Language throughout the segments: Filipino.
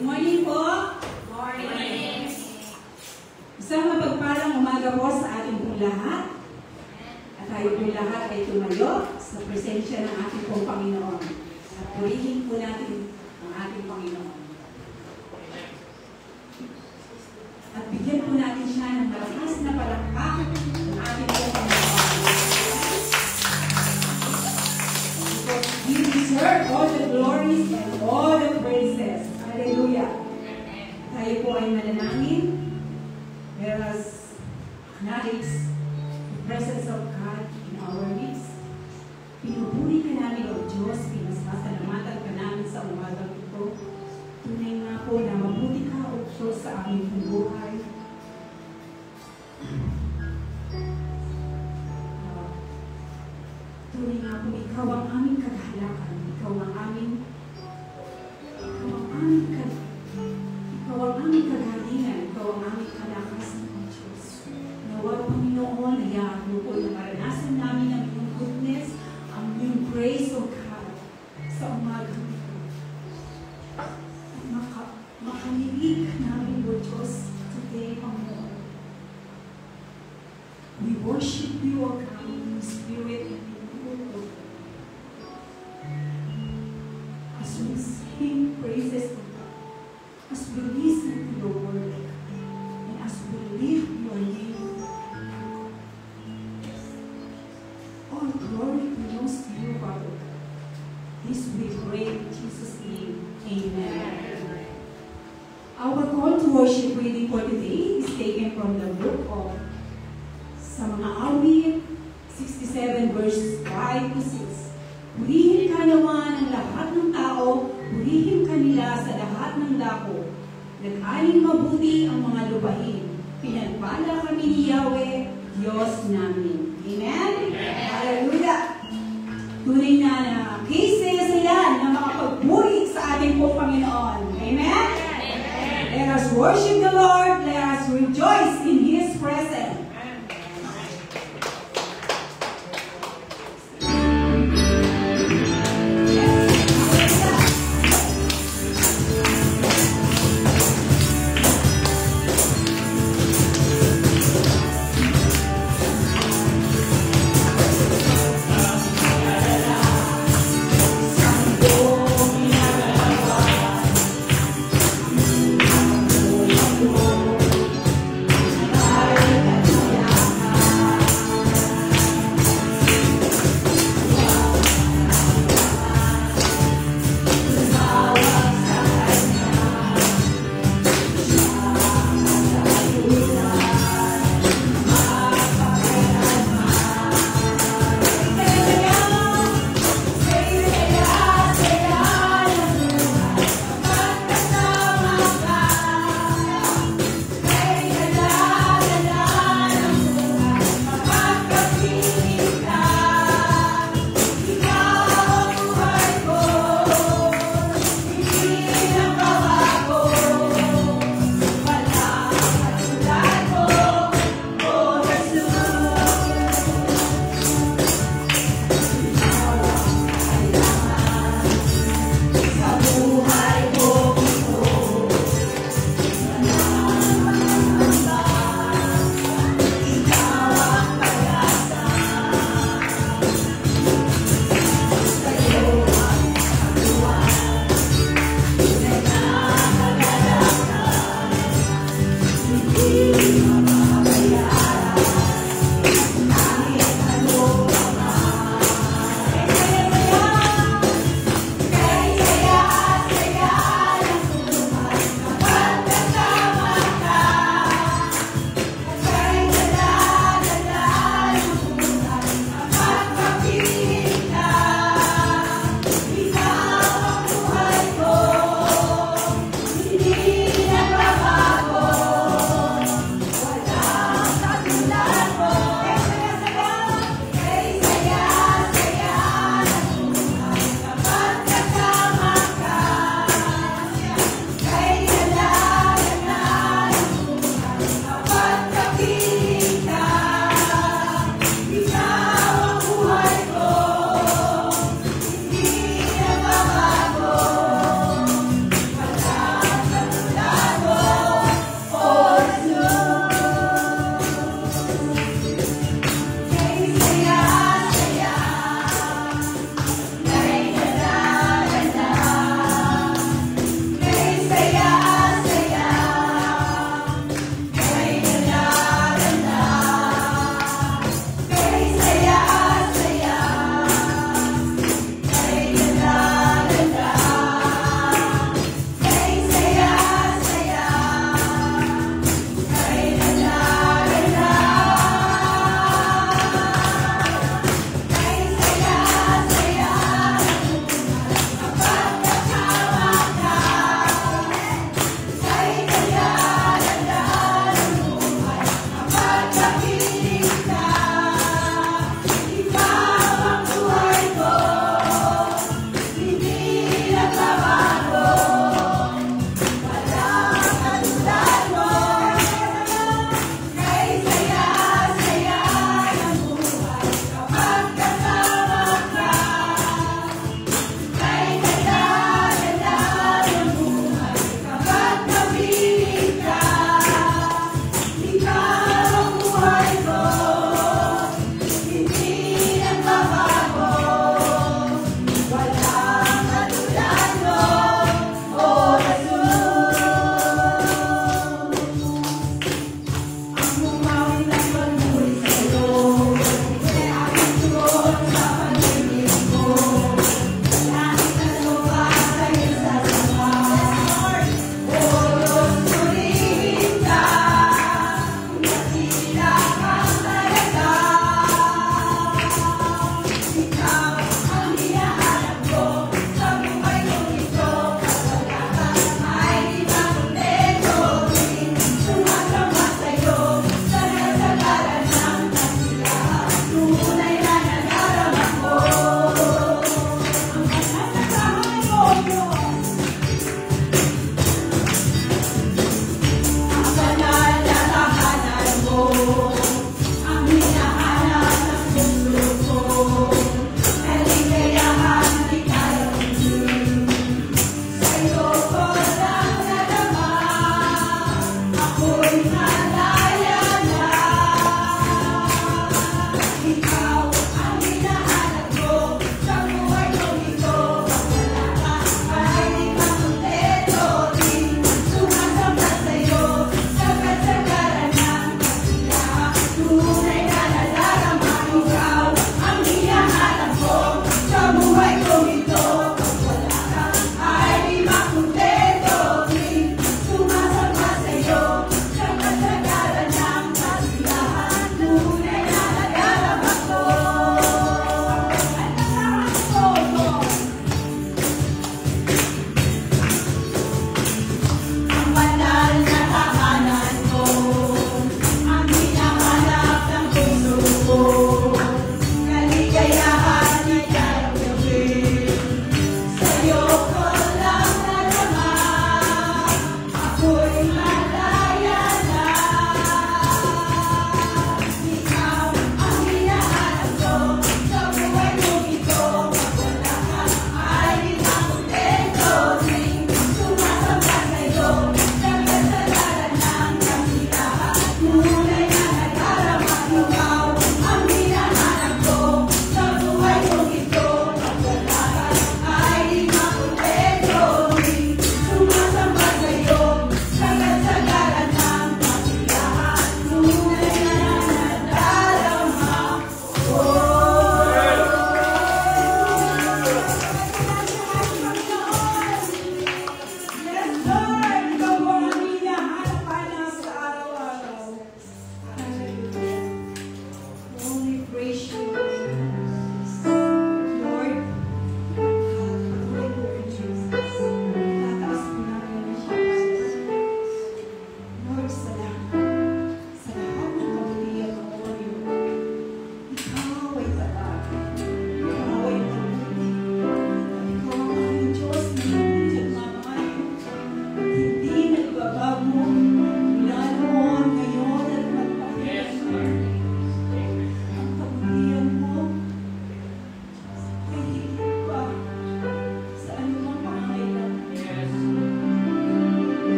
Good morning po. Morning. Isang mapagpalang umaga po sa ating pong lahat. At tayo pong lahat ay tumayo sa presensya ng ating pong Panginoon. At purihin po natin ang ating Panginoon. At bigyan po natin siya ng malakas na palakpak ng ating pong Panginoon. Because we deserve all the glories and all the praises. Hallelujah. Tayo po ay mananangin. Let us acknowledge the presence of God in our midst. Pinupuri ka namin, O Diyos, pinasasalamatan ka namin sa umagang ito. Tunay nga po na mabuti ka, O Diyos, sa aming buhay. Tunay nga po, ikaw ang aming kagahalakan. Ikaw ang aming kagalingan. Ikaw ang aming kalakasan, O Diyos. Nawa, Panginoon, hayaan mo po na maranasan namin ang iyong goodness, ang iyong grace, O God, sa umagang ito. At makalilig namin, O Diyos, today, Panginoon. We worship you, O God, in spirit and in truth. As we sing praises to God, as we listen to your word, and as we lift your name, all glory belongs to you, Father. This we pray in Jesus' name. Amen. Our call to worship reading for today is taken from the book of sa mga awit, 67 verse 5 to 6. Purihin ka naman ang lahat ng tao, purihin ka nila sa lahat ng dako. Nag-aling mabuti ang mga lupain. Pinagpala kami ni Yahweh, Diyos namin. Amen? Hallelujah! Tunay na cases yan na makapagpuri sa ating pong Panginoon. Amen? Let us worship the Lord. Let us rejoice in His presence.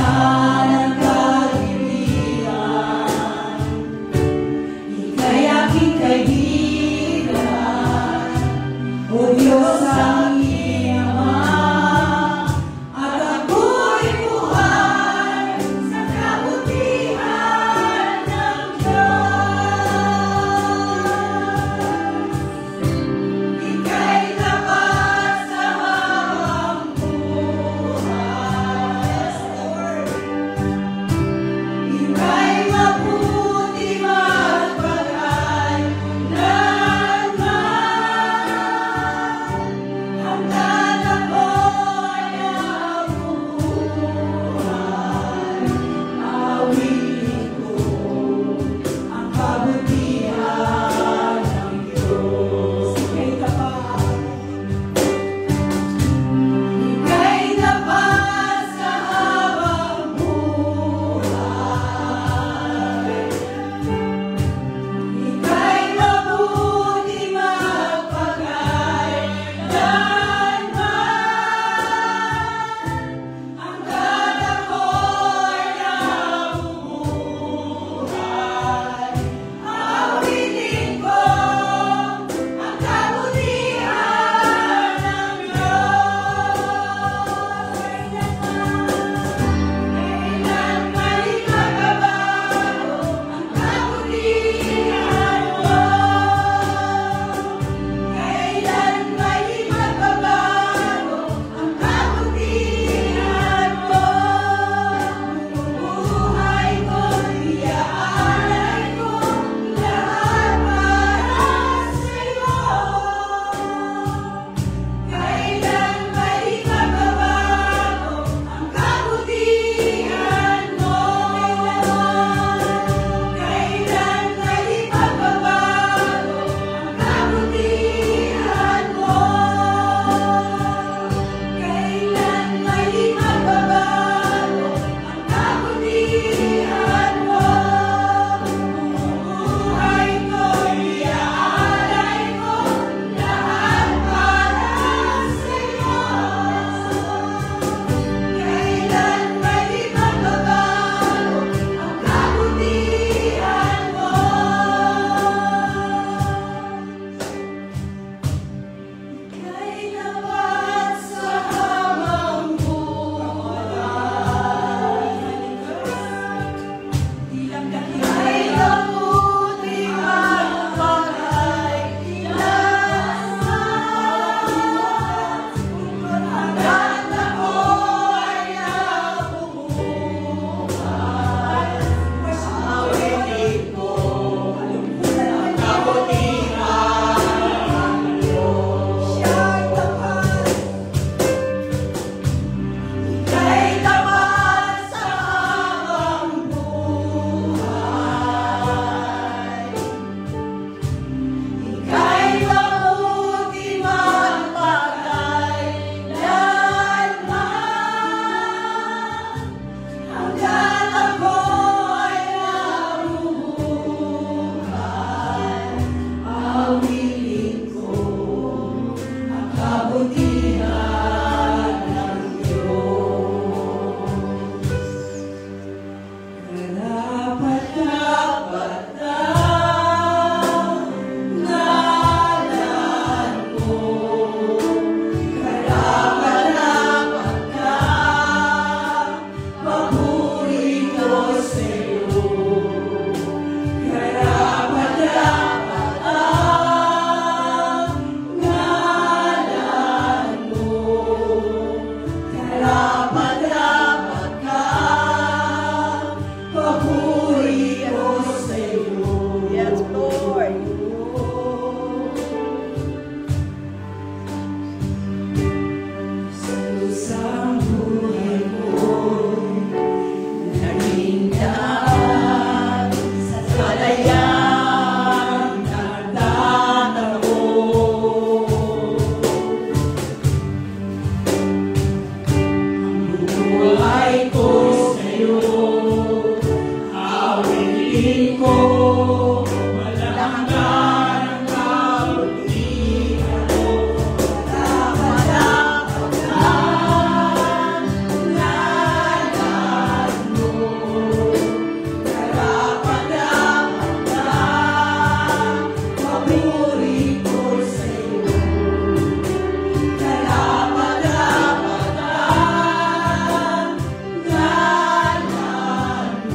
Lord.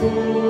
Kasalanan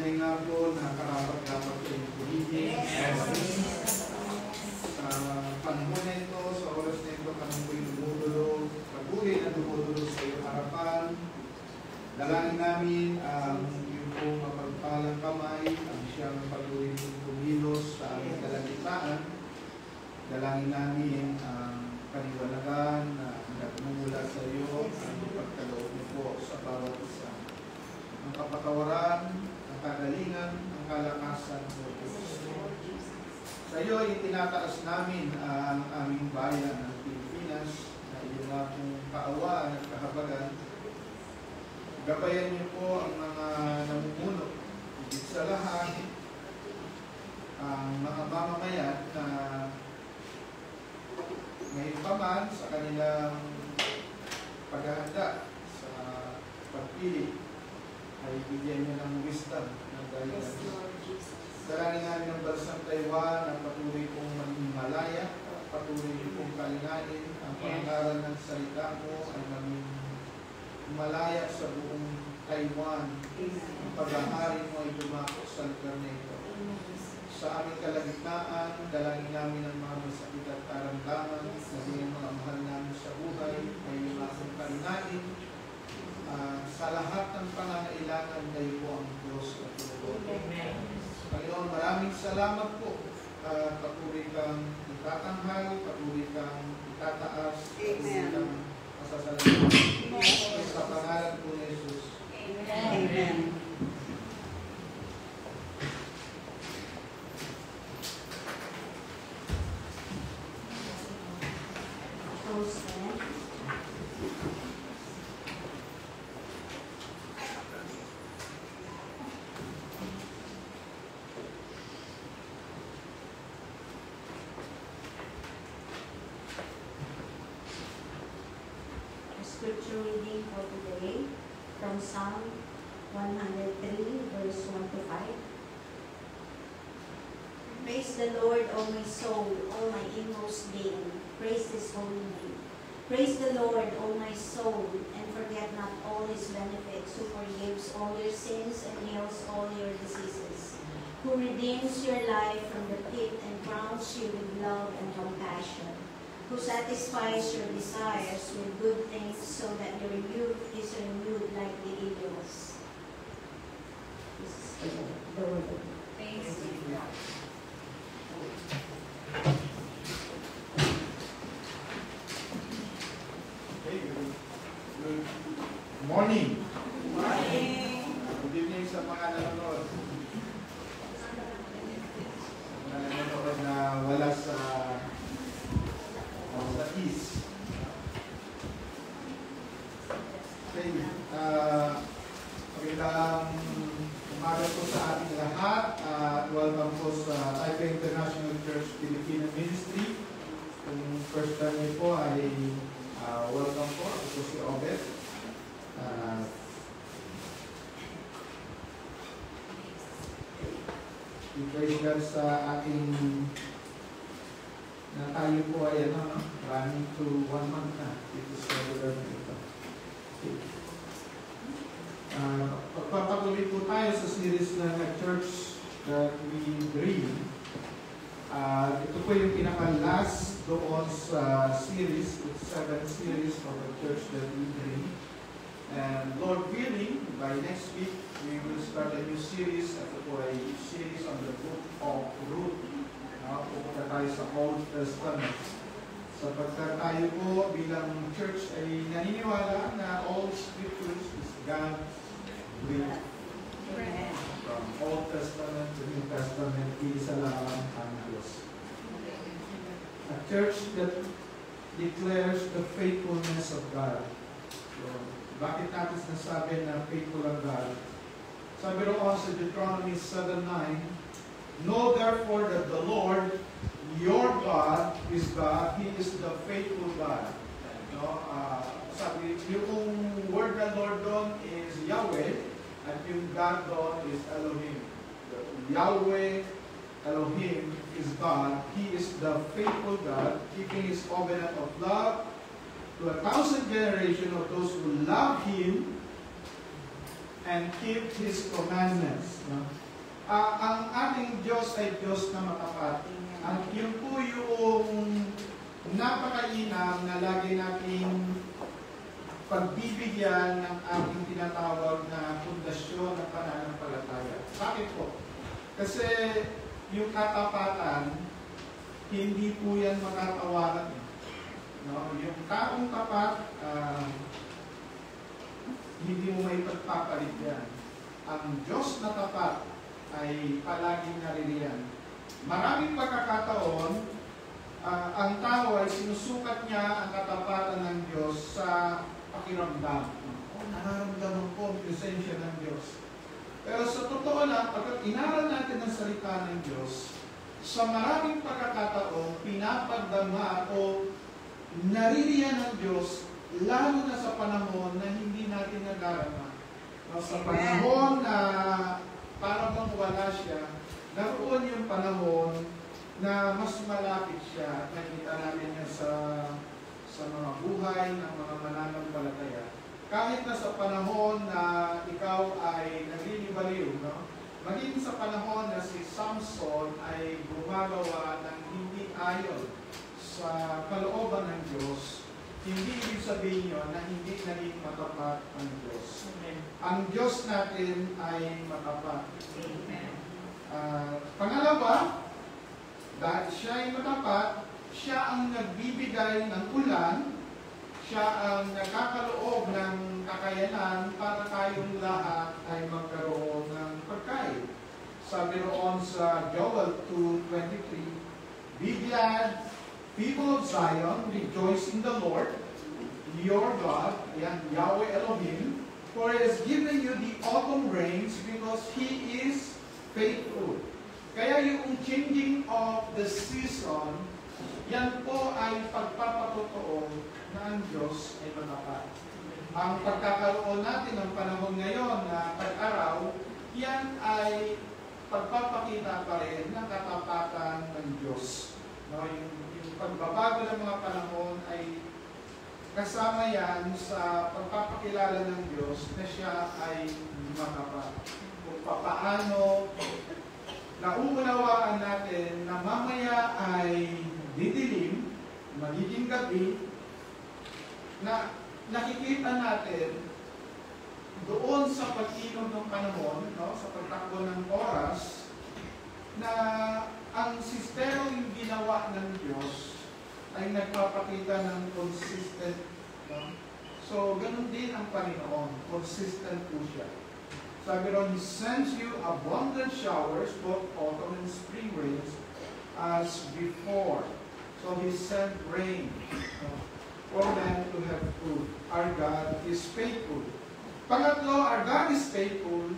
tunay nga po na karapat-dapat kayong pumigil. Sa panahon na ito, sa oras na ito, kami po'y dumudulog, patuloy na dumudulog sa iyong harapan. Dalangin namin ang iyong pong mapagpalang kamay, ang siyang patuloy kong kumilos sa aming kalagitnaan. Dalangin namin ang kaliwanagan na nagmumula sa iyo, ang pagkaloob mo po sa bawat isa. Ang kapatawaran, ang kagalingan, ang kalakasan mo po. Sa iyo ay tinataas namin ang aming bayan ng Pilipinas na iyong nga pong kaawaan at kahabagan. Gabayan niyo po ang mga namumuno. Higit sa lahat, ang mga mamamayan na ngayon pa man sa kanilang paghahanda sa pagpili ay bigyan niyo ng wisdom ng guidance. Dalangin namin ng bansang Taiwan na patuloy kong maging malaya, patuloy kong kalinain, ang pangaral ng salita mo ay maging malaya sa buong Taiwan. Ang paghahari mo ay dumako sa lugar na ito. Sa aming kalagitnaan, dalangin namin ang mga masakit at karamdaman, naging mga mahal namin sa buhay, ay yung aking kalinain. Sa lahat ng pangangailangan, kayo po ang Diyos at Panginoon. Panginoon, maraming salamat po. Patuloy kang itatanghal, patuloy kang itataas, patuloy kang masasalamat. Sa pangalan po ni Jesus. Amen. Scripture reading for today from Psalm 103, verse 1 to 5. Praise the Lord, O my soul, O my inmost being. Praise His holy name. Praise the Lord, O my soul, and forget not all His benefits, who forgives all your sins and heals all your diseases, who redeems your life from the pit and crowns you with love and compassion, who satisfies your desires with good things so that your youth is renewed like the eagles. This is the word of God. Thanks be to God. Okay, good morning. Good evening sa mga nanonood. Mga nanonood na wala sa East. Okay, magandang umaga po sa ating lahat. Welcome po sa Taipei International Church Filipino Ministry. Kung first time niyo po ay welcome po. Ako po si Obed. I-praise God sa ating na tayo po ay running to 1 month na dito sa lugar na ito. Okay. Pagpapatuloy po tayo sa series ng Church That We Dream. Ito po yung pinaka-last doon sa series, the 7th series of the Church That We Dream. And Lord willing, by next week, we will start a new series. Ito po ay series on the book of Ruth. Pupunta tayo sa Old Testament. Sapagkat tayo po bilang church ay naniniwala na all scriptures is God breathed. From Old Testament to New Testament, isa lang ang Diyos. A church that declares the faithfulness of God. So, bakit natin sinasabi na faithful ang God? Sabi roon sa Deuteronomy 7:9, know therefore that the Lord, your God, is God. He is the faithful God. Sabi, yung word ng Lord doon is Yahweh, at yung God doon is Elohim. Yahweh, Elohim is God. He is the faithful God, keeping His covenant of love to 1,000 generations of those who love Him and keep His commandments. No? Ang ating Diyos ay Diyos na matapat. At yun po yung napakainam na lagi nating pagbibigyan ng ating tinatawag na pundasyon ng pananampalataya. Bakit po? Kasi yung katapatan, hindi po yan makatawaran. No? Yung taong tapat, hindi mo may pagpapalit yan. Ang Diyos na tapat ay palaging naririyan. Maraming pagkakataon, ang tao ay sinusukat niya ang katapatan ng Diyos sa pakiramdam. Nararamdaman ko ang presensya ng Diyos. Pero sa totoo lang, pagkat inaral natin ang salita ng Diyos, sa maraming pagkakataon, pinapagdama o naririyan ng Diyos, lalo na sa panahon na hindi natin nadarama. Sa panahon na parang bang wala siya, naroon yung panahon na mas malapit siya. Nakita namin niya sa mga buhay ng mga mananampalataya. Kahit na sa panahon na ikaw ay naglilibaliw, no? Maging sa panahon na si Samson ay gumagawa ng hindi ayon sa kalooban ng Diyos, hindi ibig sabihin nyo na hindi naging matapat ang Diyos. Amen. Ang Diyos natin ay matapat. Amen. Pangalawa, dahil siya ay matapat, siya ang nagbibigay ng ulan, siya ang nagkakaloob ng kakayanan para tayong lahat ay magkaroon ng pagkain. Sabi roon sa Joel 2:23, "Be glad, people of Zion, rejoice in the Lord, your God," yan, Yahweh Elohim, "for He has given you the autumn rains because He is faithful." Kaya yung changing of the season, yan po ay pagpapatotoo na ang Diyos ay matapat. Ang pagkakaroon natin ng panahon ngayon na tag-araw, yan ay pagpapakita pa rin ng katapatan ng Diyos. No, yung pagbabago ng mga panahon ay kasama yan sa pagpapakilala ng Diyos na siya ay matapat. Kung paano nauunawaan natin na mamaya ay didilim, magiging gabi, na nakikita natin doon sa pag-inom ng panahon, no, sa pagtakbo ng oras, na ang sistema yung ginawa ng Diyos ay nagpapakita ng consistent. No? So, ganun din ang Panginoon. Consistent po siya. Sabi ron, He sends you abundant showers, both autumn and spring rains, as before. So, He sent rain for man to have food. Our God is faithful. Pangatlo, our God is faithful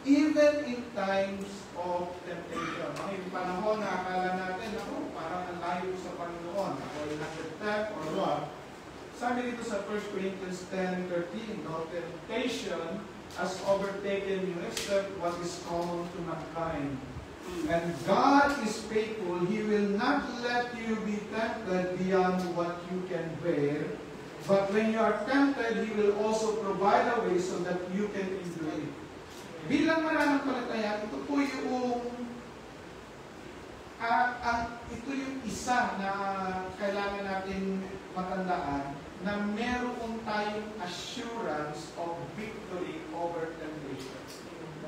even in times of temptation. Yung panahon na akala natin, ako, parang ang layo sa Panginoon. Ako ay nasa-tempt or what. Sabi dito sa 1 Corinthians 10:13, no, temptation has overtaken you except what is common to mankind. And God is faithful. He will not let you be tempted beyond what you can bear. But when you are tempted, He will also provide a way so that you can endure it. Bilang mananampalataya, ito po yung isa na kailangan natin matandaan, na meron tayong assurance of victory over temptation.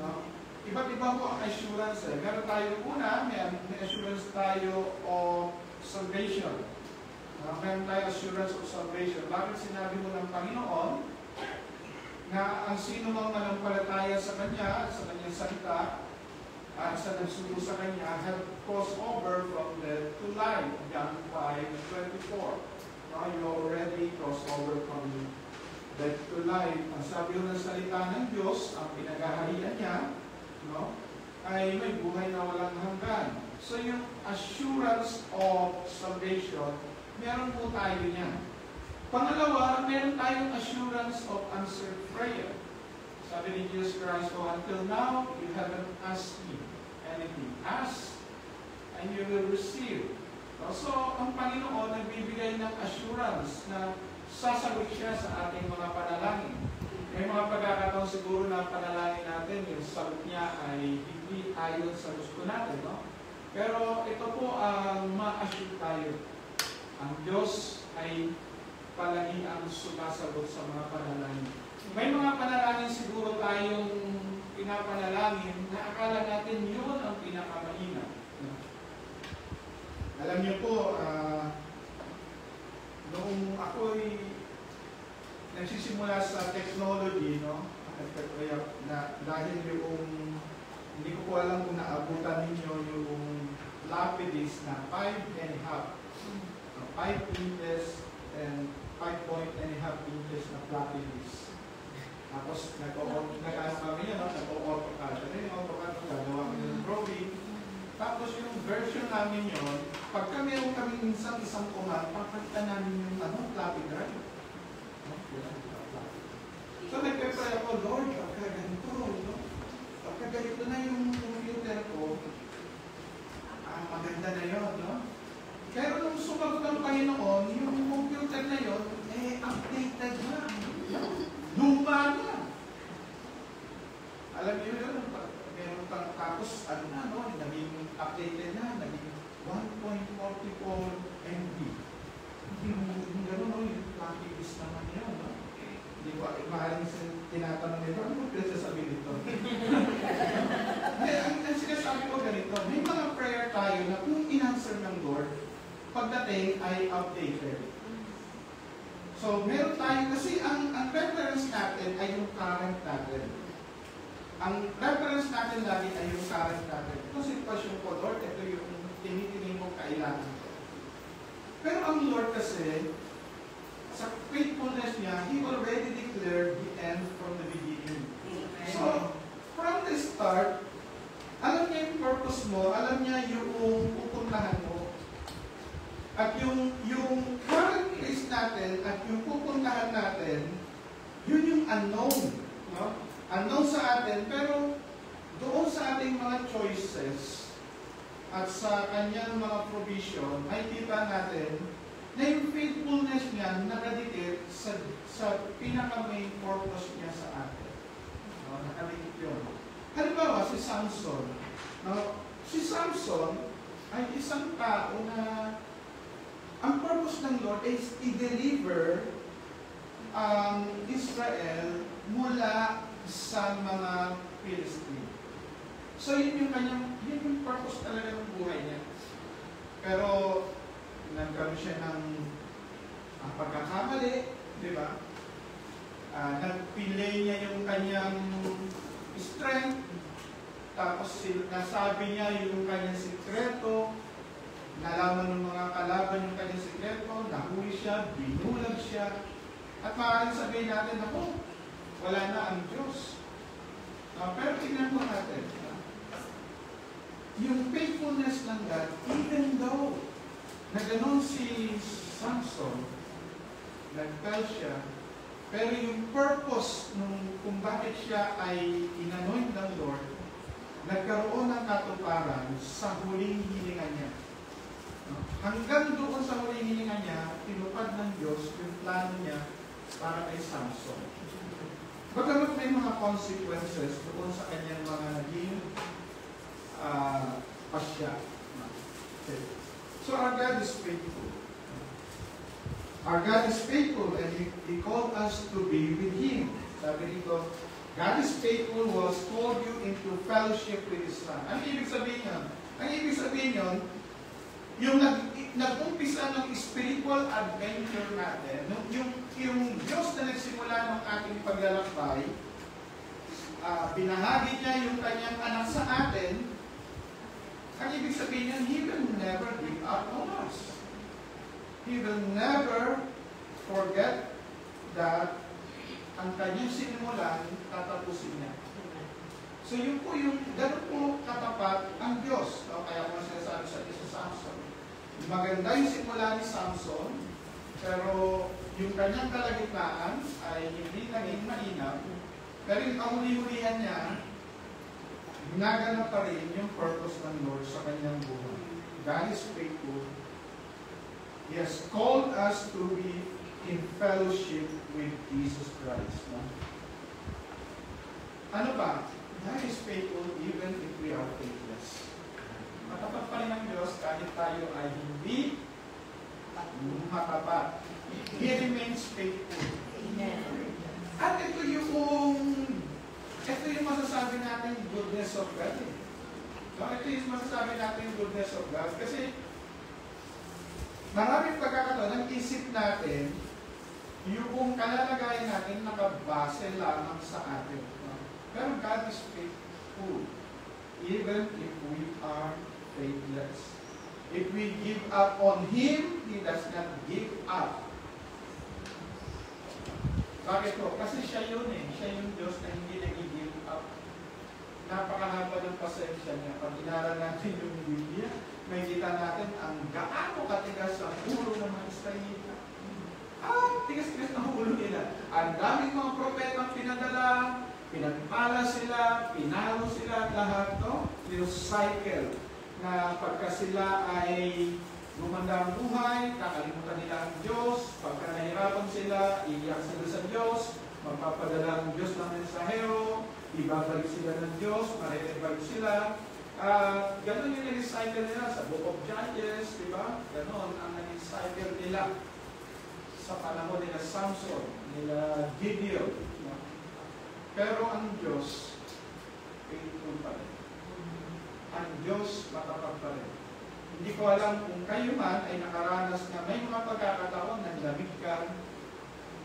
No? Iba't iba po ang assurance. Meron tayo una, may assurance tayo of salvation. Meron tayo assurance of salvation. Bakit sinabi mo ng Panginoon na ang sino mang manampalataya sa Kanya, sa Kanyang salita, sa nagsugo sa Kanya, have crossed over from death to life. John 5:24. You already crossed over from death to life. Ang sabi ng salita ng Diyos, ang pinagaharian niya, no, ay may buhay na walang hanggan. So yung assurance of salvation, meron po tayo niyan. Pangalawa, meron tayong assurance of answered prayer. Sabi ni Jesus Christ, "Oh, until now, you haven't asked me anything. Ask, and you will receive." So, ang Panginoon nagbibigay ng assurance na sasagot siya sa ating mga panalangin. May mga pagkakataon siguro na panalangin natin, yung sagot niya ay hindi ayon sa gusto natin, no? Pero ito po ang ma-assure tayo. Ang Diyos ay palagi ang sumasagot sa mga panalangin. May mga panalangin siguro tayong pinapanalangin na akala natin yun ang pinakamainam. Alam niyo po, noong ako'y nagsisimula sa technology, no? Na dahil yung, hindi ko po alam kung naabutan ninyo yung lapidis na 5.5 inches and 5.5 inches na lapidis. Tapos nag-ano kami yun, nag-AutoCAD. Ano yung AutoCAD? Gagawa kami ng drawing. Tapos yung version namin yun, pagka meron kami minsan isang command, papalitan namin yung floppy drive. So nagpe-pray ako, Lord, pagka ganito, no? Pagka ganito na yung computer ko, maganda na yun, no? Pero nung sumagot ang Panginoon, yung computer na yun, updated na. Luma na. Alam niyo yun, meron pang tapos, naging updated na, naging 1.44 MB. Yung gano'n, no? Yung lapis naman yun, no? Hindi ko, maaaring tinatanong nito, ano mo pinagsasabi dito? Ang sinasabi ko ganito, may mga prayer tayo na kung in-answer ng Lord, pagdating ay updated. So, meron tayo, kasi ang reference natin ay yung current natin. Ang reference natin lagi ay yung current natin. Ito sitwasyon ko, Lord, ito yung tinitingin mo kailangan ko. Pero ang Lord kasi, sa faithfulness niya, He already declared the end from the beginning. So, from the start, alam niya yung purpose mo, alam niya yung pupuntahan mo, at yung current place natin at yung pupuntahan natin, yun yung unknown. No? Unknown sa atin, pero doon sa ating mga choices at sa kanyang mga provision, ay kita natin na yung faithfulness niya nakadikit sa pinaka-main purpose niya sa atin. No? Nakadikit yun. Halimbawa, si Samson. No? Si Samson ay isang tao na ang purpose ng Lord is i-deliver ang Israel mula sa mga Philistine. So, yun yung purpose talaga ng buhay niya. Pero, nagkaroon siya ng pagkakamali, di ba? Nagpilay niya yung kanyang strength, tapos nasabi niya yung kanyang sikreto, nalaman ng mga kalaban yung kanyang sikreto, nahuli siya, binulag siya, at maaaring sabihin natin, ako, wala na ang Diyos. Pero tingnan mo natin, yung faithfulness ng God, even though na gano'n si Samson, nag-fell siya, pero yung purpose kung bakit siya ay inanoint ng Lord, nagkaroon ng katuparan sa huling hininga niya. Hanggang doon sa huling hininga niya, tinupad ng Diyos yung plano niya para kay Samson. Bagamat may mga consequences doon sa kanyang mga naging pasya. Okay. So our God is faithful. Our God is faithful and He called us to be with Him. Sabi dito, God is faithful who has called you into fellowship with His Son. Ang ibig sabihin yun? Ang ibig sabihin yun, yung nag-umpisa ng spiritual adventure natin, yung Diyos na nagsimula ng ating paglalakbay, binahagi niya yung kanyang anak sa atin. Ang ibig sabihin niya, He will never give up on us. He will never forget that ang kanyang sinimulan, tatapusin niya. So yun po yung, gano'n po katapat ang Diyos. Kaya ko sinasabi sa Samson. Maganda yung simula ni Samson, pero yung kanyang kalagitnaan ay hindi naging mainam. Pero yung kahuli-hulihan niya, ginagana pa rin yung purpose ng Lord sa kanyang buhay. God is faithful. He has called us to be in fellowship with Jesus Christ. No? Ano pa? God is faithful even if we are faithless. Matapat pa rin ang Diyos kahit tayo ay hindi matapat. He remains faithful. Amen. At ito yung masasabi natin goodness of God. So, ito yung masasabi natin goodness of God. Kasi maraming pagkakataon, ang isip natin, yung kalalagayan natin nakabase lamang sa atin. Pero God is faithful. Even if we are faithless. If we give up on Him, He does not give up. Bakit po? Kasi siya yun eh. Siya yung Diyos na hindi nag-give up. Napakahaba ng pasensya niya. Pag inaral natin yung Biblia, may kita natin ang gaano katigas ang ulo ng mga Israelita. Tigas-tigas ang ulo nila. Ang daming mga propetang pinadala, pinagpala sila, pinalo sila, lahat to. Yung cycle na pagka sila ay gumanda ang buhay, kakalimutan nila ang Diyos, pagka nahirapan sila, iiyak sila sa Diyos, magpapadala ang Diyos ng mensahero, ibabalik sila ng Diyos, marirevive sila. Ganon yung nag-cycle nila sa Book of Judges, di ba? Ganon ang nag-cycle nila sa panahon nila Samson, nila Gideon. No? Pero ang Diyos, faithful pa rin. Ang Diyos, matapat pa rin. Hindi ko alam kung kayo man ay nakaranas na may mga pagkakataon na lamig ka,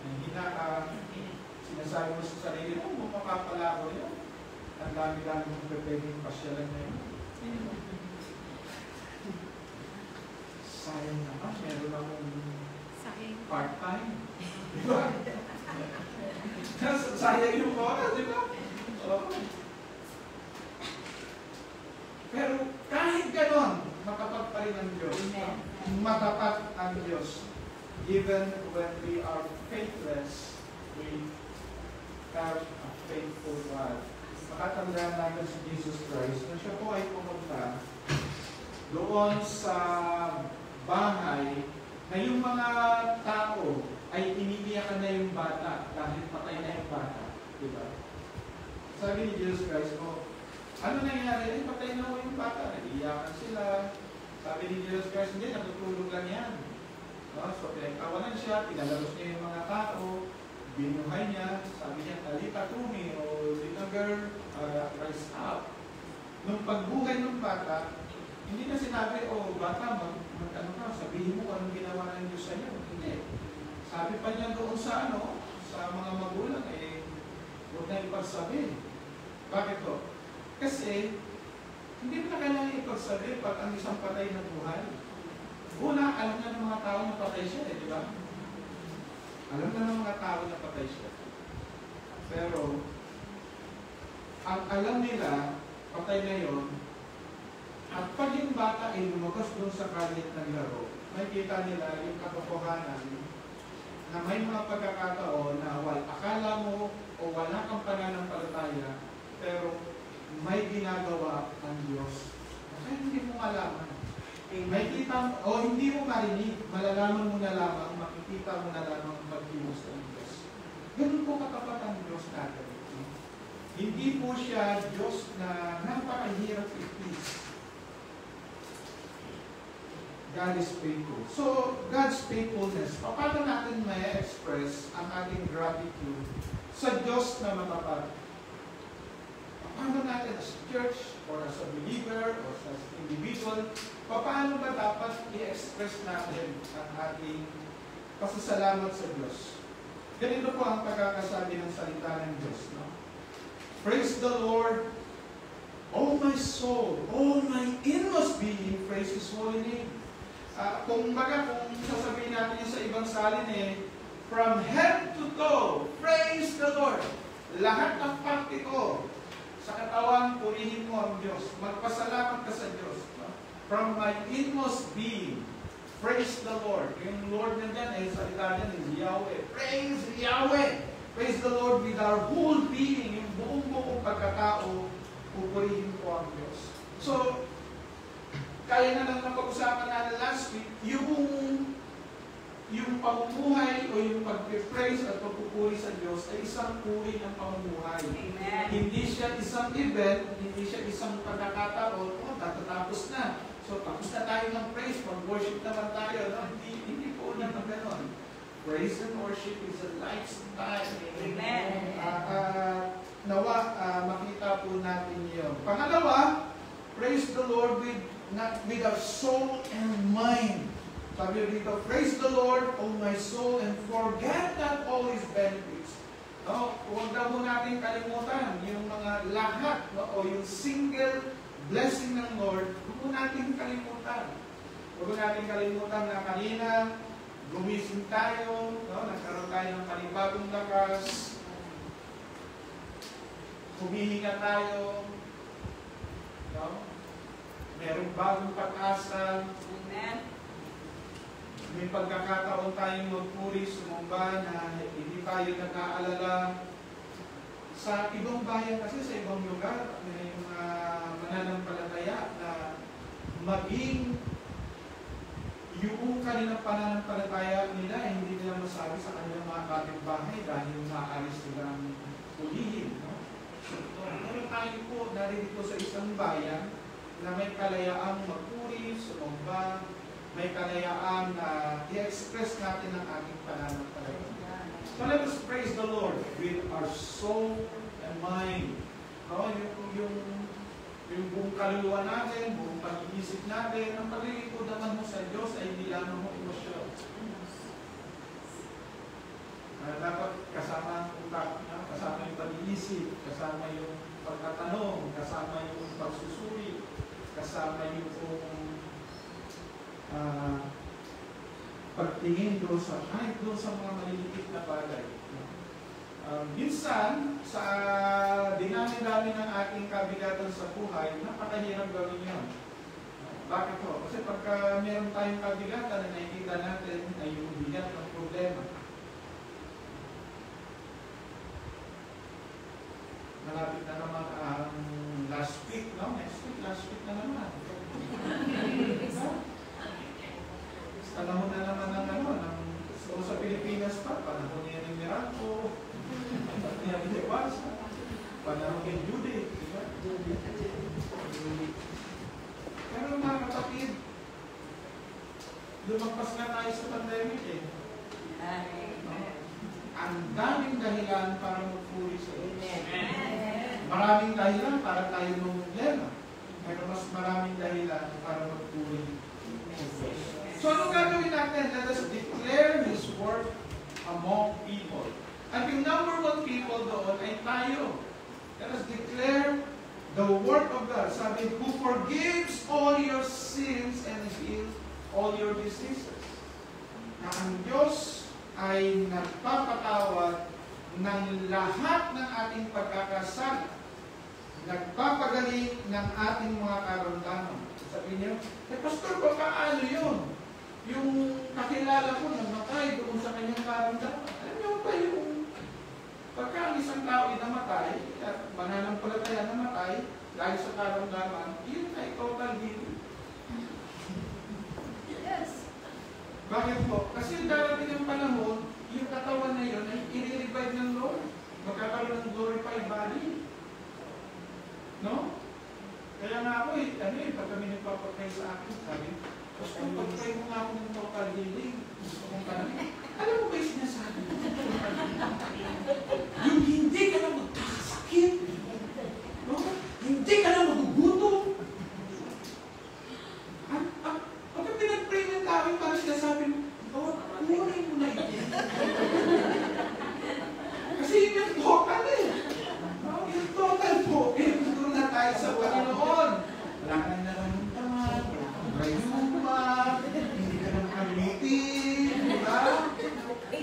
na hina ka, sinasabi mo sa sarili mo, mapapala ko yun. Ang dami-dami mong pwedeng pasyalan na yun. Sayang naman, meron akong part-time. Di ba? Sayang yung oras, di ba? Pero kahit ganon, matapat pa rin ang Diyos. Matapat ang Diyos. Even when we are faithless, we have a faithful God. Makatandaan natin si Jesus Christ na siya po ay pumunta doon sa bahay na yung mga tao ay iniiyakan na yung bata dahil patay na yung bata. Diba? Sabi ni Jesus Christ, ano nangyari? Ay, patay na yung bata. Nag-iyakan sila. Sabi ni Jesus Christ, hindi, natutulog lang yan. No? So, pinagtawanan siya, pinalabas niya yung mga tao, binuhay niya, sabi niya, talita tumi, o little girl, rise up. Nung pagbuhay ng bata, hindi na sinabi, bata, ano ka, sabihin mo anong ginawa ng Diyos sa iyo. Hindi. Sabi pa niya doon sa mga magulang, huwag na ipagsabi. Bakit to? Kasi, hindi mo na kailangan ipagsabi pag ang isang patay na buhay. Una, alam na ng mga tao na patay siya, di ba? Alam na ng mga tao na patay siya. Pero, ang alam nila, patay na yon, at pag yung bata ay lumabas doon sa kalit ng laro, may kita nila yung katotohanan na may mga pagkakataon na akala mo o wala kang pananampalataya, pero may ginagawa ang Diyos. Kaya hindi mo malaman. May kita o hindi mo marinig, malalaman mo na lamang, makikita mo na lamang ang pagkilos ng Diyos. Ganun po katapat ang Diyos natin. Hindi po siya Diyos na napakahirap i-please. God is faithful. So, God's faithfulness, paano natin may express ang ating gratitude sa Diyos na matapat? Paano natin as church, or as a believer, or as individual, paano ba dapat i-express natin ang ating pasasalamat sa Diyos? Ganito po ang pagkakasabi ng salita ng Diyos. No? Praise the Lord, all my soul, all my inmost being, praise His holy name. Kung sasabihin natin yung sa ibang salin from head to toe, praise the Lord. Lahat ng parte ko, sa katawan, purihin mo ang Diyos. Magpasalamat ka sa Diyos. No? From my inmost being, praise the Lord. Yung Lord na dyan, salita dyan is Yahweh. Praise Yahweh! Praise the Lord with our whole being. Yung buong pagkatao, pupurihin ko ang Diyos. So, kaya na lang napag-usapan natin last week, yung yung pamumuhay o yung pag-praise at pagpupuri sa Diyos ay isang uri ng pamumuhay. Amen. Hindi siya isang event, hindi siya isang pagkakataon, tatapos na. So, tapos na tayo ng praise, mag-worship naman tayo. No? Hindi po na ng ganon. Praise and worship is a lifestyle. Amen. Nawa, makita po natin yun. Pangalawa, praise the Lord with our soul and mind. Sabi dito, praise the Lord, O my soul, and forget not all His benefits. No? Huwag na mo natin kalimutan yung mga lahat, no? O yung single blessing ng Lord, huwag mo natin kalimutan. Huwag mo natin kalimutan na kanina, gumising tayo, no? Nagkaroon tayo ng panibagong lakas, humihinga tayo, no? Merong bagong pag-asa. Amen. May pagkakataon tayong magpuri, sumamba na hindi tayo nag-aalala. Sa ibang bayan kasi, sa ibang lugar, may mga mananampalataya na maging yung kanilang pananampalataya nila, hindi nila masabi sa kanilang mga kapitbahay dahil maalis silang pulihin. No? Pero tayo po narito sa isang bayan na may kalayaang magpuri, sumamba, may kalayaan na i-express natin ang ating pananampalataya. So let us praise the Lord with our soul and mind. No? Yung buong kaluluwa natin, buong pag-iisip natin, ang paglilingkod naman mo sa Diyos ay hindi lamang mo emosyon. Dapat kasama ang utak, kasama yung pag-iisip, kasama yung pagtatanong, kasama yung pagsusuri, kasama yung pagtingin doon sa mga maliliit na bagay. Minsan, sa dinami-dami ng ating kabigatan sa buhay, napakahirap gawin yun. Bakit po? Kasi pagka meron tayong kabigatan na nakikita natin ay yung bigat ng problema. Malapit na naman ang last week, no? Next week, last week na naman. Panahon na naman so sa Pilipinas pa, panahon niya ng Miracle, panahon niya ng Dewasa, panahon ng Judith, diba? Pero mga kapatid, lumagpas na tayo sa pandemic eh. Ang daming dahilan para magpuri sa Diyos. Maraming dahilan para tayo mamumblema. Pero mas maraming dahilan para magpuri sa Diyos. So ano gagawin natin? Let us declare His work among people. At yung number one people doon ay tayo. Let us declare the work of God. Sabi, who forgives all your sins and heals all your diseases. Na ang Diyos ay nagpapatawad ng lahat ng ating pagkakasala. Nagpapagaling ng ating mga karamdaman. Sabi niyo, Pastor, baka ano yun? Yung kakilala ko namatay doon sa kanyang karamdaman. Alam niyo ba yung pagka ang isang tao ay namatay at mananampalataya namatay dahil sa karamdaman, yun ay total healing. Yes. Bakit po? Kasi darating ang panahon, yung katawan na yun ay i-revive ng Lord. Magkakaroon ng glorified body. No? Kaya nga ako pag kami nagpapapray sa akin, sabi, Pastor, pag-pray mo nga ako ng total healing. Gusto kong tanong. Alam mo ba yung sinasabi? Yung hindi ka na magkakasakit. No? Hindi ka na magugutom. Pagka pinag-pray ng tao, parang sinasabi mo, kunin mo na yun. Kasi yun yung total eh. Yung total po, doon na tayo sa Panginoon. Wala ka nang nararamdaman, hindi ka nang kamitin, diba?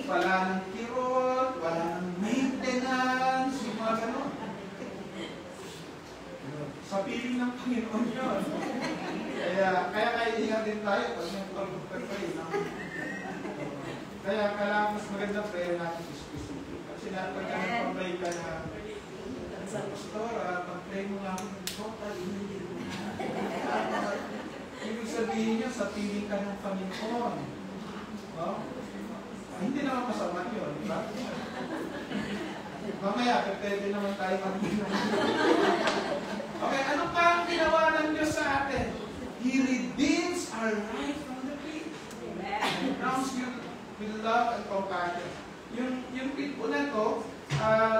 Wala nang kirot, wala nang maintenance, yung mga ganon. Sa piling ng Panginoon yun. Kaya kailangan din tayo pag may pag-pray. Kaya kailangan mas maganda prayer natin specific. Kasi pagka nagpapray ka na, Pastor, pag-pray mo nga ako ng total, hindi mo na. Ibig sabihin niya, sa piling ka ng Panginoon. No? Hindi naman masama yun, di ba? Mamaya, pwede naman tayo mag-inom. Okay, ano pa ang ginawa ng Diyos sa atin? He redeems our life from the pit. He crowns you with love and compassion. Yung pit po na to,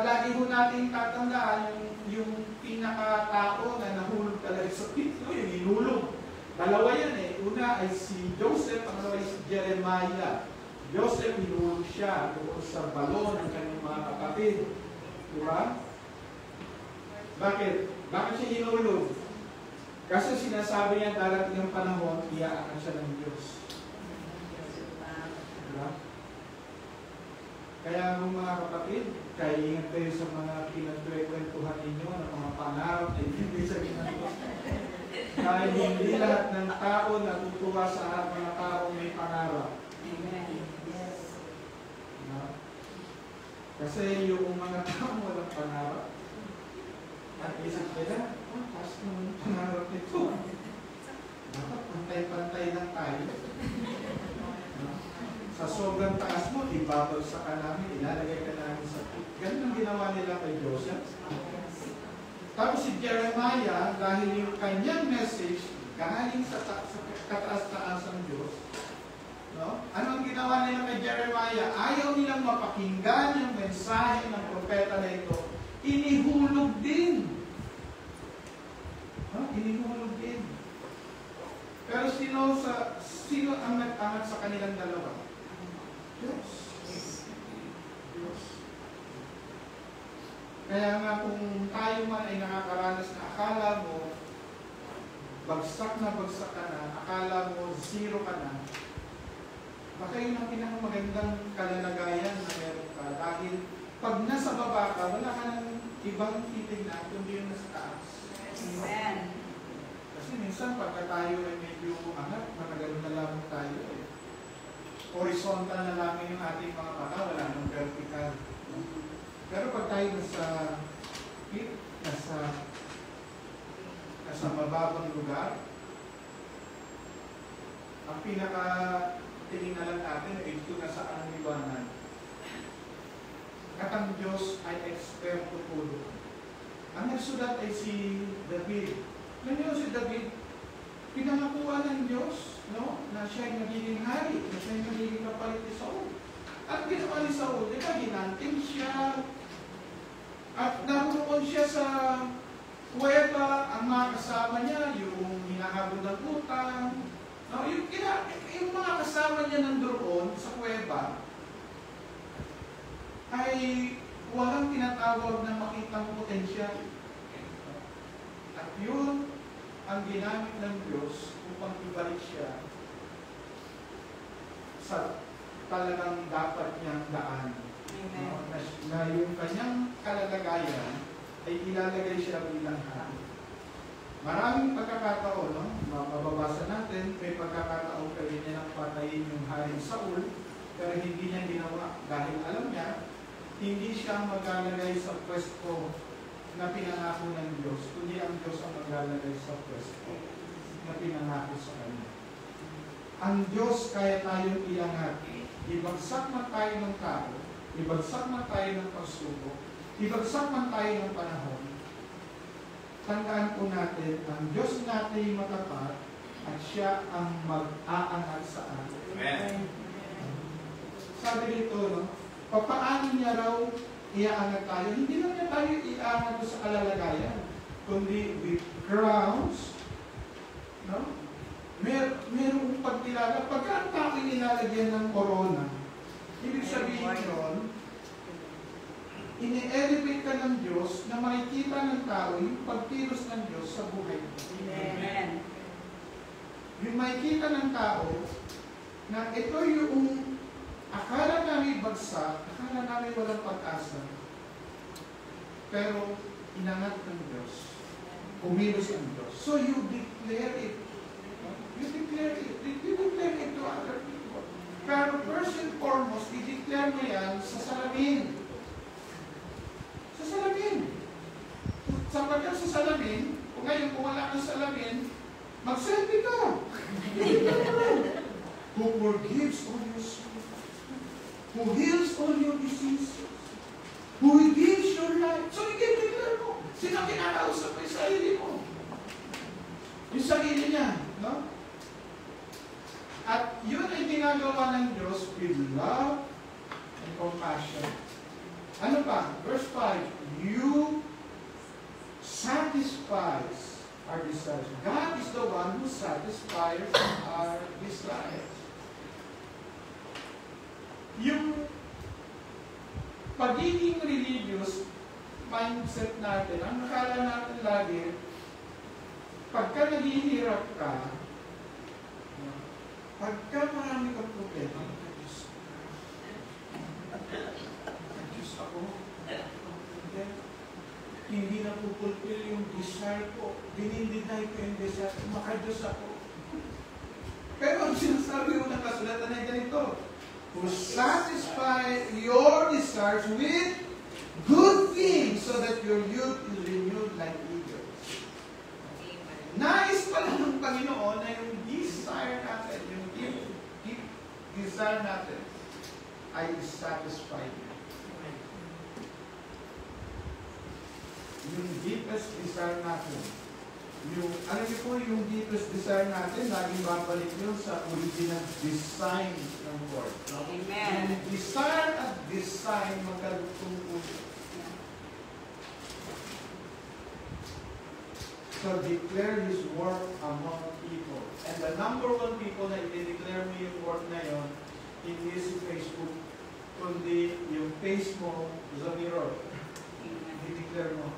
lagi ho natin tatandaan yung pinaka-tao na nahulog talaga sa pit, no? Yung hinulog. Dalawa yan eh. Una ay si Joseph, pangalawa ay si Jeremiah. Joseph, hinulog siya doon sa balon ng kanyang mga kapatid. Diba? Bakit? Bakit siya hinulog? Kasi sinasabi niya darating ang panahon, iaakan siya ng Diyos. Diba? Kaya mga kapatid, kaya ingat kayo sa mga pinagkwentuhan ninyo ng mga pangarap na hindi sa ginagawa. Dahil hindi lahat ng tao natutuwa sa harap ng tao may pangarap. Amen. Yes. No? Kasi yung mga tao walang pangarap. At isip nila, taas naman pangarap nito. Dapat pantay-pantay lang tayo. No? Sa sobrang taas mo, ibabagsak ka namin, ilalagay ka namin sa pit. Ganun ang ginawa nila kay Joseph. Tapos si Jeremiah, dahil yung kanyang message galing sa kataas-taas ng Diyos, no? Ano ang ginawa nila kay Jeremiah? Ayaw nilang mapakinggan yung mensahe ng propeta na ito. Inihulog din. No? Inihulog din. Pero sino ang nag-angat sa kanilang dalawa? Diyos. Diyos. Kaya nga kung tayo man ay nakakaranas na akala mo bagsak ka na, akala mo zero ka na, baka yun ang pinakamagandang kalalagayan na meron ka. Dahil pag nasa baba ka, wala ka ng ibang titignan kundi yung nasa taas. Amen. Kasi minsan pagka tayo ay medyo angat, managano na lang tayo eh. Horizontal na lang yung ating mga mata, wala nang vertical. Pero pag tayo nasa pit, nasa mababang lugar, ang pinaka-tingin na lang natin ay ito na sa ang liwanag. At ang Diyos ay eksperto po. Ang nagsulat ay si David. Ano si David? Pinangakuha ng Diyos, no? Na siya ay magiging hari, na siya ay magiging kapalit ni Saul. At ginawa ni Saul, di ba, hinanting siya. At naroon siya sa kuweba, ang mga kasama niya, yung hinahabol ng utang. No, yung mga kasama niya nandoon sa kuweba, ay walang tinatawag na makitang potensyal. At yun ang ginamit ng Diyos upang ibalik siya sa talagang dapat niyang daan. Amen. Na yung kanyang kalalagayan ay ilalagay siya bilang hari. Maraming pagkakataon, no? Mababasa natin, may pagkakataon kaya niya nang patayin yung haring Saul, pero hindi niya ginawa dahil alam niya, hindi siya maglalagay sa pwesto na pinangako ng Diyos, kundi ang Diyos ang maglalagay sa pwesto na pinangako sa kanya. Ang Diyos kaya tayong iangat. Ibagsak man tayo ng tao, ibagsak man tayo ng pagsubok, ibagsak man tayo ng panahon, tandaan po natin, ang Diyos natin matapat at siya ang mag-aangat sa atin. Amen. Sabi dito, no? Papaano niya raw iaangat tayo? Hindi lang niya tayo iaangat sa kalalagayan, kundi with crowns, no? Merong pagkilala. Pagka ang tao nilalagyan ng corona, ibig sabihin yun, ini-elevate ka ng Diyos na makikita ng tao yung pagkilos ng Diyos sa buhay mo. Amen. Yung makikita ng tao na ito yung akala namin bagsak, akala namin walang pag-asa, pero inangat ng Diyos, kumilos ang Diyos. So you declare it. You declare it. You declare it to other people. Pero first and foremost, i-declare mo yan sa salamin. Sa salamin. Sapagkat sa salamin, kung ngayon kung wala kang salamin, mag-selfie ka. Who forgives all your sins. who heals all your diseases, who redeems your life. So, i-declare mo. Sino kinakausap mo? Yung sarili mo. Yung sarili niya. No? At yun ay ginagawa ng Diyos with love and compassion. Ano pa? Verse 5, you satisfies our desires. God is the one who satisfies our desires. Yung pagiging religious mindset natin, ang nakala natin lagi, pagka naghihirap ka, pagka marami kang problema, Diyos ako, hindi na pupulpil yung desire ko, dinindinay ko yung desire, makadiyos ako. Pero ang sinasabi mo ng kasulatan ay ganito, who satisfy your desires with good things so that your youth is renewed like eagles. Nais pala ng Panginoon na yung desire natin, yung deep desire natin ay satisfied. Yung deepest desire natin, yung, alam niyo po, yung deepest desire natin, laging babalik yun sa original design ng Lord. Amen. Yung desire at design magkalugtong po. So declare His work among people. And the number one people na i-declare mo yung work na yun, hindi si Facebook, kundi yung face mo sa mirror. I-declare mo.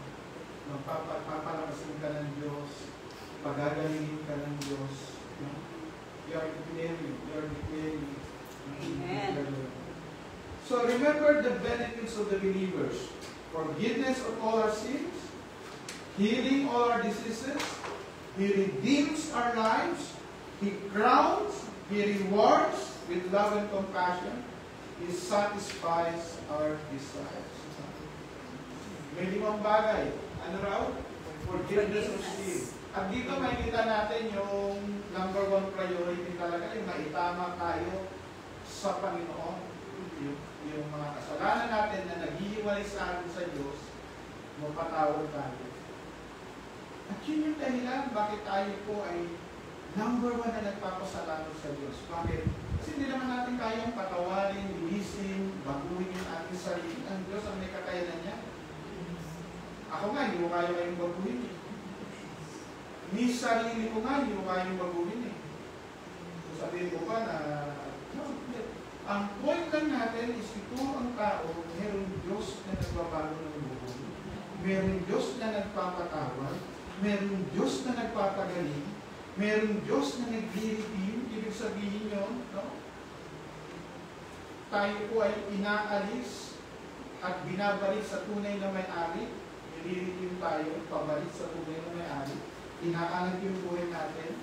Magpapalakasin ka ng Diyos, pagagalingin ka ng Diyos. You are declaring. Amen. So remember the benefits of the believers. Forgiveness of all our sins, healing all our diseases, He redeems our lives, He crowns, He rewards with love and compassion, He satisfies our desires. May 5 bagay. Ano raw? Forgiveness of sin. At dito makikita natin yung number 1 priority talaga, yung maitama tayo sa Panginoon. Yung mga kasalanan natin na naghihiwalay sa atin sa Diyos, mapatawad tayo. At yun yung dahilan bakit tayo po ay number 1 na nagpapasalamat sa Diyos. Bakit? Kasi hindi naman natin kayang patawarin, linisin, baguhin yung ating sarili. Ang Diyos ang may kakayanan niya. Ako nga, hindi mo kaya kayong baguhin eh. Ni sarili ko nga, hindi mo kayang baguhin eh. So sabihin ko pa na, no, ang point lang natin is ito ang tao, mayroong Diyos na nagbabago ng buhay. Mayroong Diyos na nagpapatawad. Mayroong Diyos na nagpapagaling. Mayroong Diyos na nag-redeem. Ibig sabihin yun, no? Tayo po ay inaalis at binabalik sa tunay na may-ari. Nililitim tayo, pabalik sa tunay na may-ari. Inaalag yung buhay natin.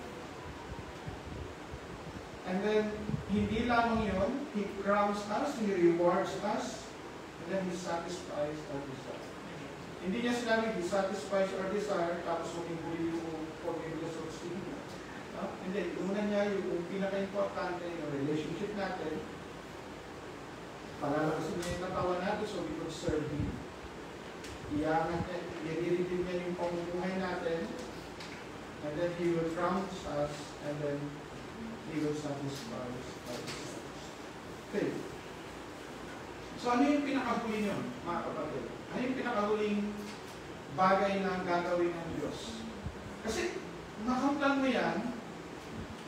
And then, hindi lamang yun, He crowns us, He rewards us, and then He satisfies our desire. Hindi niya sinabi, He satisfies our desire, tapos huminguli yung forgiveness of sin. No? Hindi, una niya yung pinaka-importante, yung relationship natin, palalakasin niya yung katawan natin so we could serve Him. Iangat niya, i-redeem niya yung pamumuhay natin, and then He will crown us, and then He will satisfy us. Okay. So ano yung pinakahuli niyo, mga kapatid? Ano yung pinakahuling bagay na gagawin ng Diyos? Kasi nakamplan mo yan,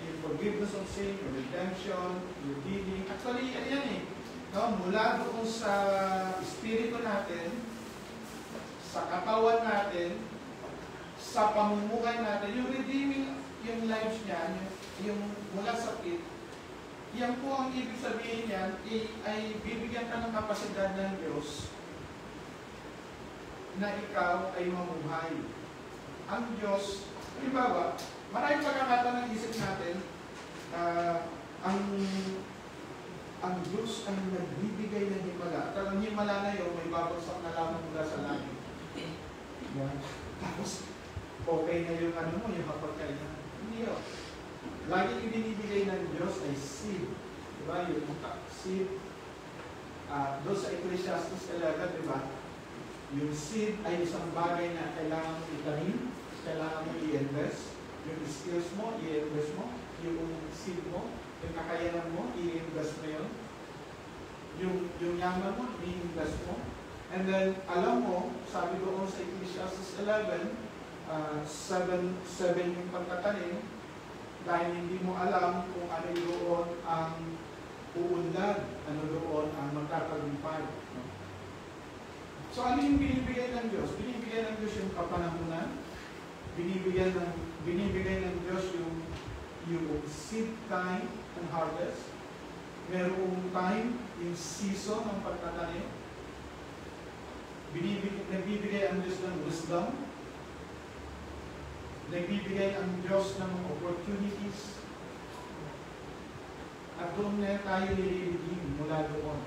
yung forgiveness of sin, yung redemption, yung healing. Actually, yan eh. No? Mula doon sa espiritu natin, sa katawan natin, sa pamumuhay natin, yung redeeming, yung lives niya, yung mula sa pit, yan po ang ibig sabihin niyan, ay bibigyan ka ng kapasidad ng Diyos na ikaw ay mamuhay. Ang Diyos, halimbawa, maraming pagkakataon ng isip natin, ang Diyos ang nagbibigay ng himala. At ang himala na yun, may babagsak na lamang mula sa langit. Yan. Tapos, okay na yung ano mo, yung mapagkainan. Hindi yun. Lagi yung binibigay ng Diyos ay seed. Diba? Yung seed, Doon sa Ecclesiastes 11, di ba? Yung seed ay isang bagay na kailangan mo itanim, kailangan mo i-invest. Yung skills mo, i-invest mo. Yung seed mo, yung kakayanan mo, i-invest mo yun. Yung yaman mo, i-invest mo. And then, alam mo, sabi doon sa Ecclesiastes 11, 7 yung pagtatanim, dahil hindi mo alam kung ano doon ang uunlad, ano doon ang magtatagumpay. No? So, ano yung binibigay ng Diyos? Binibigay ng Diyos yung kapanahunan, binibigay ng Diyos yung seed time and harvest, merong time, yung season ng pagtatanim, nagbibigay ang Diyos ng wisdom, nagbibigay ang Diyos ng opportunities, at doon na tayo nililibing mula doon.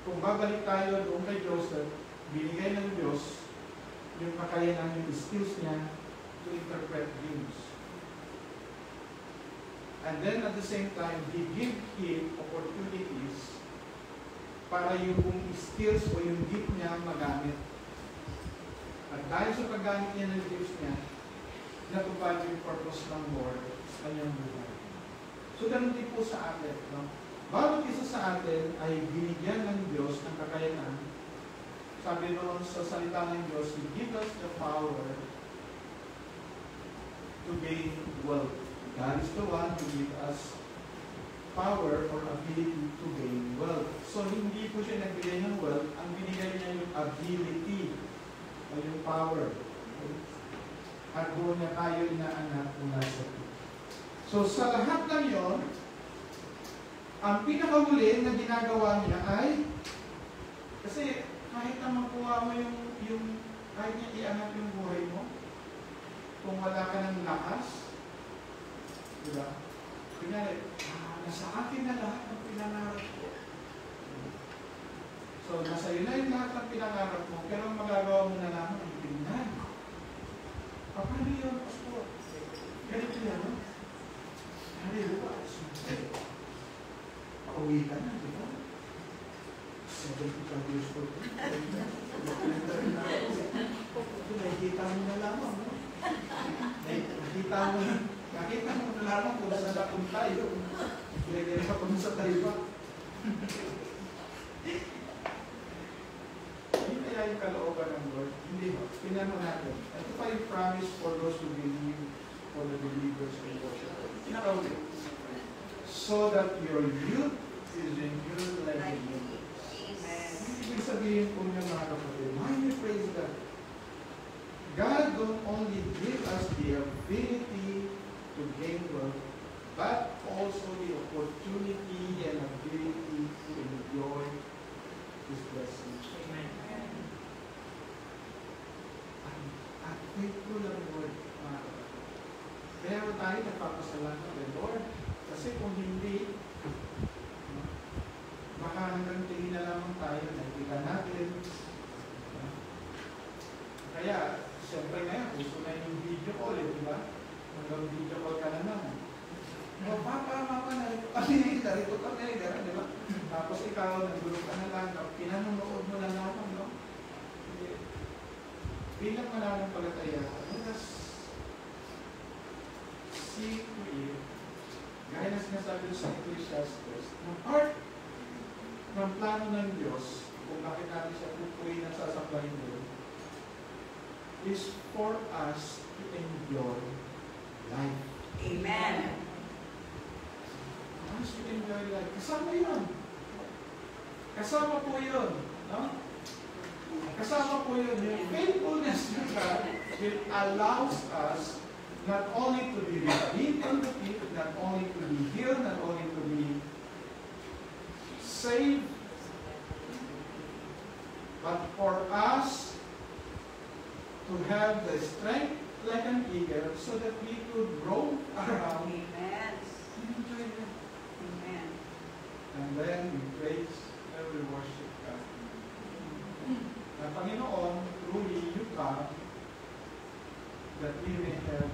Kung babalik tayo doon kay Joseph, binigay ng Diyos yung kakayanan, yung skills niya to interpret dreams. And then at the same time, He gave him opportunities para yung skills o yung gift niya magamit. At dahil sa paggamit niya ng gifts niya, natupad yung purpose ng Lord sa kanyang buhay. So, ganun din po sa atin. No? Bawat isa sa atin ay binigyan ng Diyos ng kakayanan. Sabi noon sa salita ng Diyos, He gives us the power to gain wealth. God is the one who gives us power or ability to gain wealth. So, hindi po siya nagbigay ng wealth, ang binigay niya yung ability o yung power. At doon niya tayo inaanak mula sa Diyos. So, sa lahat ng yon, ang pinakahuli na ginagawa niya ay, kasi kahit na makuha mo yung kahit niya iangat yung buhay mo, kung wala ka ng lakas, diba? Kunyari, nasa akin na lahat ng pinangarap ko. So, nasa iyo na yung lahat ng pinangarap mo, pero ang magagawa mo na lang, ay tingnan. Paano yun, Pastor? Ganito yan, no? Haliwa, pauwi ka na, di ba? 75 years old. Nakikita mo na lamang, no? Nakita mo na lamang kung saan napunta yun. Pinagyan ka kung sa Taiwan. Hindi kaya yung kalooban ng Lord? Hindi ba? Pinano natin. Ito pa yung promise for those who believe, for the believers in worship. Pinakawin. So that your youth is renewed like the eagles. Ibig sabihin po niya mga kapatid, why we praise God? God don't only give us the ability to gain wealth, but also the opportunity and ability to enjoy His blessings. Amen. At faithful ang Lord, mga kapatid. Kaya tayo nagpapasalamat kay Lord. Kasi kung hindi, baka hanggang tingin na lamang tayo, nakikita natin. Kaya, siyempre ngayon, gusto na yung video call, di ba? Hanggang video call ka na naman. Mapa, narito kami, di ba? Tapos ikaw, nagulog ka na lang, pinanonood mo na naman, no? Bilang mananampalataya, let us see to it, gaya na sinasabi sa Ecclesiastes, ng part ng plano ng Diyos, kung bakit natin siya pupuin at sasaklahin doon, is for us to enjoy life. Amen. Us to enjoy life. Kasama yun. Kasama po yun. No? Kasama po yun. Yung faithfulness ng God will allows us not only to be redeemed from the pit, not only to be healed, not only to be saved, but for us to have the strength like an eagle so that we could roam around. Amen. And enjoy it. Amen. And then we praise and we worship God. Na Panginoon, truly you come that we may have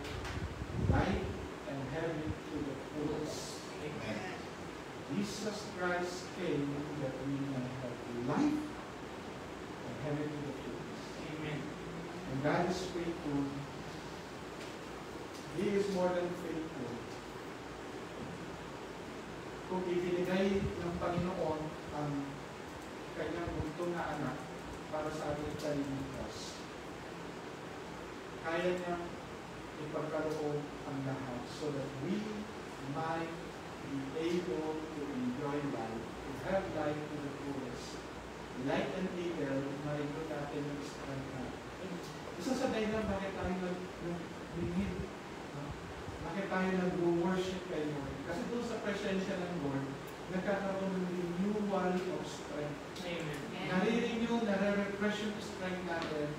life and have it to the fullest. Amen. Jesus Christ came that we might have life and have it to the fullest. Amen. And God is faithful. He is more than faithful. Kung ibinigay ng Panginoon ang kanyang buntong na anak para sa ating kaligtas, kaya niyang ipagkaloob ang lahat so that we might be able to enjoy life, to have life to the fullest. Like an eagle, marinig natin yung strength natin. Isa sa dahilan bakit tayo nag-believe, bakit tayo nag-worship kay Lord. Kasi doon sa presensya ng Lord, nagkakaroon ng renewal of strength. Amen. Nare-renew, nare-refresh yung strength natin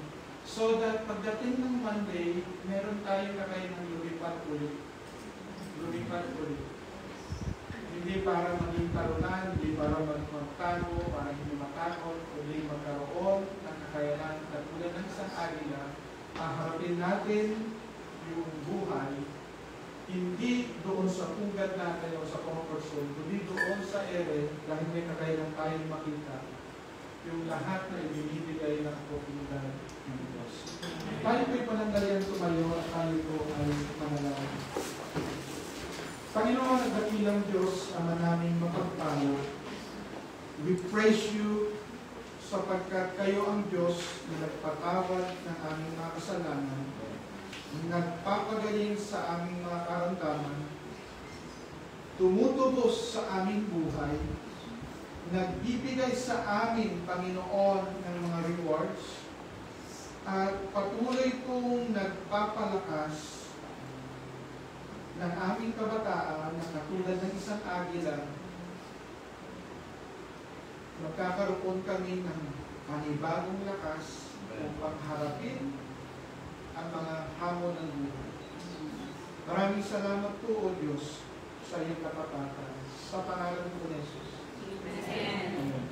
so that pagdating ng Monday, meron tayong kakainang lumipat ulit. Lumipat ulit. Hindi para maging talunan, hindi para magtago, para hindi matakot, kundi magkaroon ng kakayanan katulad ng isang agila, haharapin natin yung buhay, hindi doon sa pugad natin o sa comfort zone, kundi doon sa ere, dahil may kakayanan tayong makita yung lahat na ibinibigay ng oportunidad ng Diyos. Tayo po'y panandalian tumayo at tayo po ay manalangin. Panginoon at dakilang Diyos, Ama naming mapagpala, we praise you sapagkat kayo ang Diyos na nagpatawad ng aming mga kasalanan, nagpapagaling sa aming mga karamdaman, tumutubos sa aming buhay, nagbibigay sa amin, Panginoon, ng mga rewards, at patuloy kong nagpapalakas ng aming kabataan na katulad ng isang agila, magkakaroon kami ng panibagong lakas upang harapin ang mga hamon ng buhay. Maraming salamat po, O Diyos, sa iyong katapatan. Sa pangalan po ni Jesus. Amen. Amen.